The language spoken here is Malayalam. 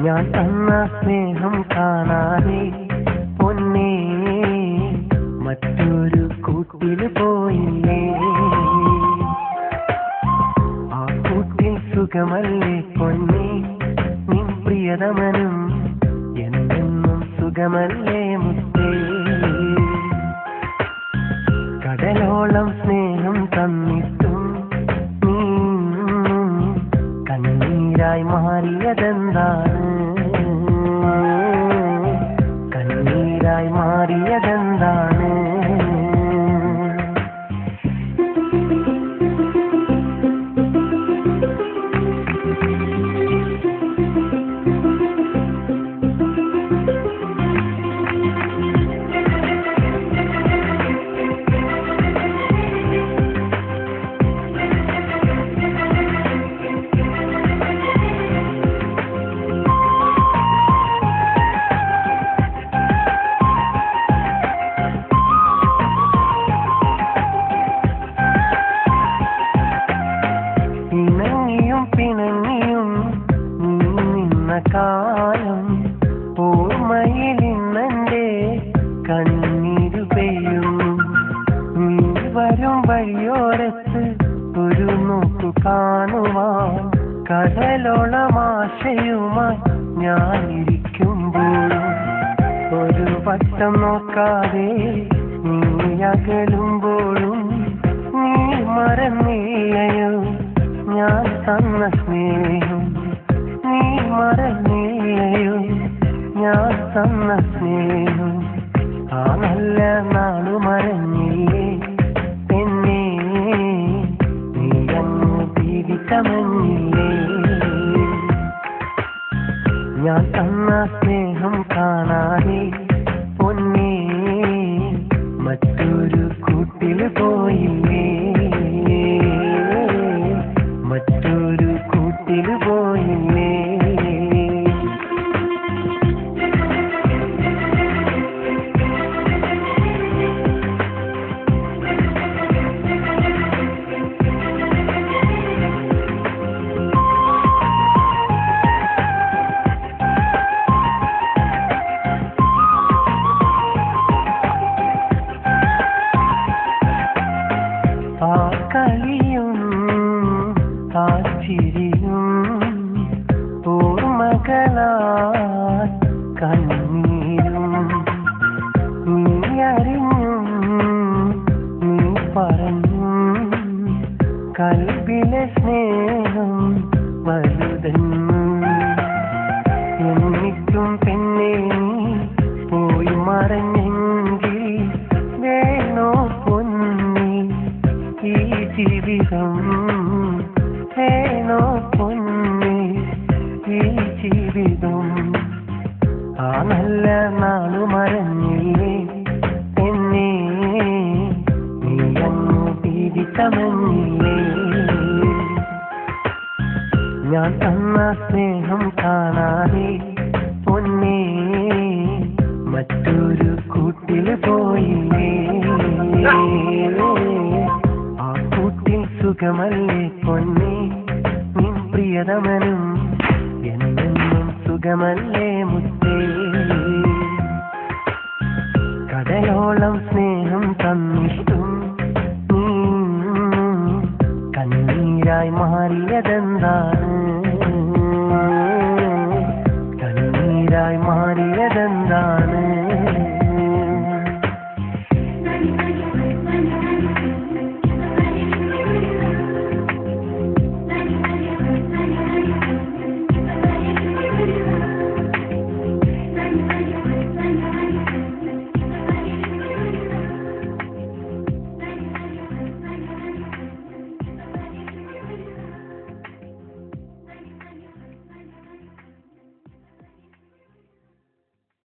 ഞാൻ തന്ന സ്നേഹം കാണാതെ പൊന്നേ മറ്റൊരു കൂട്ടില് പോയില്ലേ. ആ കൂട്ടിൽ സുഖമല്ലേ പൊന്നേ, നിൻ പ്രിയതമനും എന്നെന്നും സുഖമല്ലേ മുത്തേ. കടലോളം സ്നേഹം തന്നിട്ടും നീ കണ്ണീരായി മാറിയതെന്താണ്? കണ്ണീരായി മാറിയതെന്താണ്? പിണങ്ങിയും നീ നിന്ന കാലം ഓർമ്മയിൽ ഇന്നെന്റെ കണ്ണീരു പെയ്യും. നീ വരും വഴിയോരത്ത് ഒരു നോക്കു കാണുവാൻ കടലോളം ആശയുമായി ഞാനിരിക്കുമ്പോഴും ഒരു വട്ടം നോക്കാതെ നീ അകലുമ്പോഴും നീ മറന്നില്ലയോ ഞാൻ തന്ന സ്നേഹം? നീ മറന്നില്ലയോ ഞാൻ തന്ന സ്നേഹം? ആ നല്ല നാളു മറഞ്ഞില്ലേ പെണ്ണേ, നീ അങ്ങ് ജീവിതമഞ്ഞില്ലേ. ഞാൻ തന്ന സ്നേഹം കാണാതെ പൊന്നേ മറ്റൊരു കൂട്ടില് പോയില്ലേ. മറ്റൊരു കൂട്ടില് പോയില്ലേ. ആ കളിയും ആ ചിരിയും ഓർമ്മകളാൽ കണ്ണീരും നീ അറിഞ്ഞും നീ പറഞ്ഞും കൽബിലെ സ്നേഹം വലുതെന്നും. എന്നിട്ടും പെണ്ണേ നീ പോയി മറഞ്ഞെങ്കിൽ വേണോ പൊന്നേ ഈ ജീവിതം? വേണോ പൊന്നേ ഈ ജീവിതം? ആ നല്ല നാളു മറഞ്ഞില്ലേ പെണ്ണേ, നീ അങ്ങ് ജീവിതമഞ്ഞില്ലേ. ഞാൻ തന്ന സ്നേഹം കാണാതെ പൊന്നേ മറ്റൊരു കൂട്ടില് പോയില്ലേ. ആ കൂട്ടിൽ സുഖമല്ലേ പൊന്നേ, നിൻ പ്രിയതമനും എന്നെന്നും സുഖമല്ലേ മുത്തേ. കടലോളം സ്നേഹം തന്നിട്ടും നീ കണ്ണീരായി മാറിയതെന്താണ്? കണ്ണീരായി മാറിയതെന്താണ്?